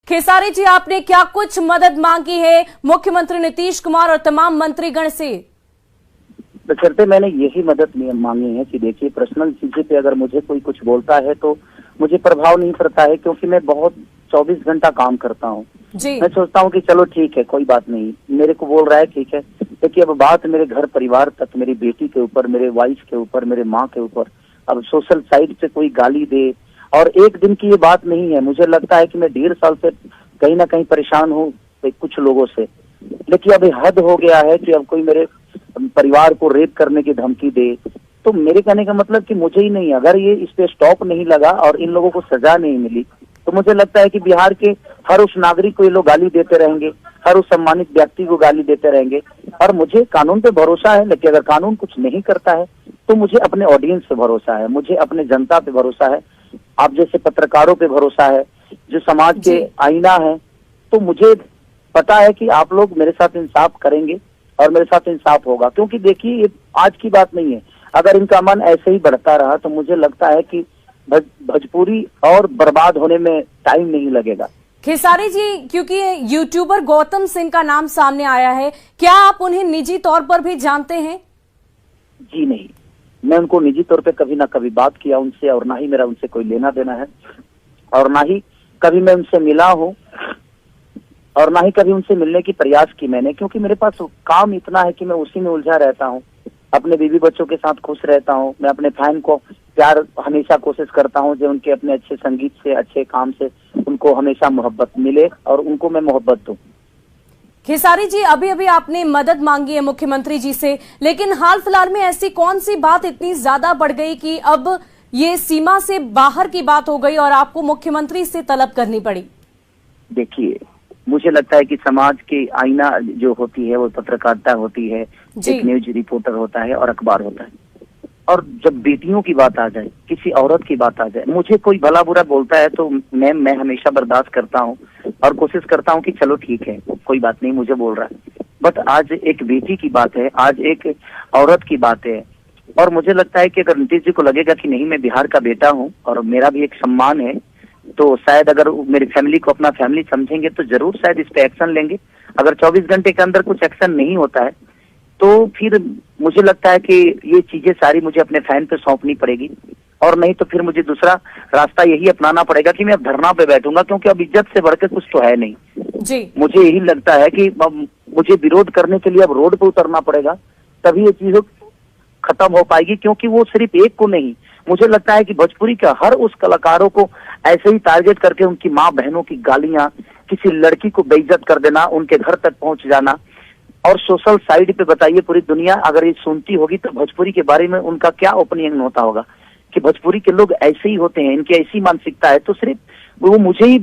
खेसारी जी, आपने क्या कुछ मदद मांगी है मुख्यमंत्री नीतीश कुमार और तमाम मंत्रीगण से? बशर्ते मैंने यही मदद मांगी है कि देखिए, पर्सनल चीजें पे अगर मुझे कोई कुछ बोलता है तो मुझे प्रभाव नहीं पड़ता है, क्योंकि मैं बहुत 24 घंटा काम करता हूँ। मैं सोचता हूँ कि चलो ठीक है, कोई बात नहीं, मेरे को बोल रहा है ठीक है। देखिए, अब बात मेरे घर परिवार तक, मेरी बेटी के ऊपर, मेरे वाइफ के ऊपर, मेरे माँ के ऊपर, अब सोशल साइड से कोई गाली दे, और एक दिन की ये बात नहीं है। मुझे लगता है कि मैं 1.5 साल से कहीं ना कहीं परेशान हूँ कुछ लोगों से, लेकिन अब हद हो गया है कि अब कोई मेरे परिवार को रेप करने की धमकी दे। तो मेरे कहने का मतलब कि मुझे ही नहीं, अगर ये इस पे स्टॉप नहीं लगा और इन लोगों को सजा नहीं मिली, तो मुझे लगता है कि बिहार के हर उस नागरिक को ये लोग गाली देते रहेंगे, हर उस सम्मानित व्यक्ति को गाली देते रहेंगे। और मुझे कानून पे भरोसा है, लेकिन अगर कानून कुछ नहीं करता है तो मुझे अपने ऑडियंस पे भरोसा है, मुझे अपने जनता पे भरोसा है, आप जैसे पत्रकारों पे भरोसा है, जो समाज के आईना है। तो मुझे पता है कि आप लोग मेरे साथ इंसाफ करेंगे और मेरे साथ इंसाफ होगा, क्योंकि देखिए, ये आज की बात नहीं है। अगर इनका मन ऐसे ही बढ़ता रहा तो मुझे लगता है कि भोजपुरी और बर्बाद होने में टाइम नहीं लगेगा। खेसारी जी, क्योंकि यूट्यूबर गौतम सिंह का नाम सामने आया है, क्या आप उन्हें निजी तौर पर भी जानते हैं? जी नहीं, मैं उनको निजी तौर पे कभी ना कभी बात किया उनसे, और ना ही मेरा उनसे कोई लेना देना है, और ना ही कभी मैं उनसे मिला हूँ, और ना ही कभी उनसे मिलने की प्रयास की मैंने, क्योंकि मेरे पास काम इतना है कि मैं उसी में उलझा रहता हूँ। अपने बीवी बच्चों के साथ खुश रहता हूँ। मैं अपने फैन को प्यार हमेशा कोशिश करता हूँ जो उनके अपने अच्छे संगीत से, अच्छे काम से उनको हमेशा मोहब्बत मिले और उनको मैं मोहब्बत दूं। खेसारी जी, अभी अभी आपने मदद मांगी है मुख्यमंत्री जी से, लेकिन हाल फिलहाल में ऐसी कौन सी बात इतनी ज्यादा बढ़ गई कि अब ये सीमा से बाहर की बात हो गई और आपको मुख्यमंत्री से तलब करनी पड़ी? देखिए, मुझे लगता है कि समाज की आईना जो होती है वो पत्रकारिता होती है, एक न्यूज रिपोर्टर होता है और अखबार होता है। और जब बेटियों की बात आ जाए, किसी औरत की बात आ जाए, मुझे कोई भला बुरा बोलता है तो मैं हमेशा बर्दाश्त करता हूँ और कोशिश करता हूँ कि चलो ठीक है, कोई बात नहीं, मुझे बोल रहा है। बट आज एक बेटी की बात है, आज एक औरत की बात है, और मुझे लगता है कि अगर नीतीश जी को लगेगा कि नहीं, मैं बिहार का बेटा हूँ और मेरा भी एक सम्मान है, तो शायद अगर मेरी फैमिली को अपना फैमिली समझेंगे तो जरूर शायद इस पे एक्शन लेंगे। अगर 24 घंटे के अंदर कुछ एक्शन नहीं होता है तो फिर मुझे लगता है कि ये चीजें सारी मुझे अपने फैन पे सौंपनी पड़ेगी, और नहीं तो फिर मुझे दूसरा रास्ता यही अपनाना पड़ेगा कि मैं अब धरना पे बैठूंगा, क्योंकि अब इज्जत से बढ़कर कुछ तो है नहीं। जी, मुझे यही लगता है कि मुझे विरोध करने के लिए अब रोड पे उतरना पड़ेगा, तभी ये चीज खत्म हो पाएगी। क्योंकि वो सिर्फ एक को नहीं, मुझे लगता है कि भोजपुरी का हर उस कलाकारों को ऐसे ही टारगेट करके उनकी माँ बहनों की गालियां, किसी लड़की को बेइज्जत कर देना, उनके घर तक पहुंच जाना, और सोशल साइड पे बताइए पूरी दुनिया अगर ये सुनती होगी तो भोजपुरी के बारे में उनका क्या ओपिनियन होता होगा कि भोजपुरी के लोग ऐसे ही होते हैं, इनकी ऐसी मानसिकता है। तो सिर्फ वो मुझे ही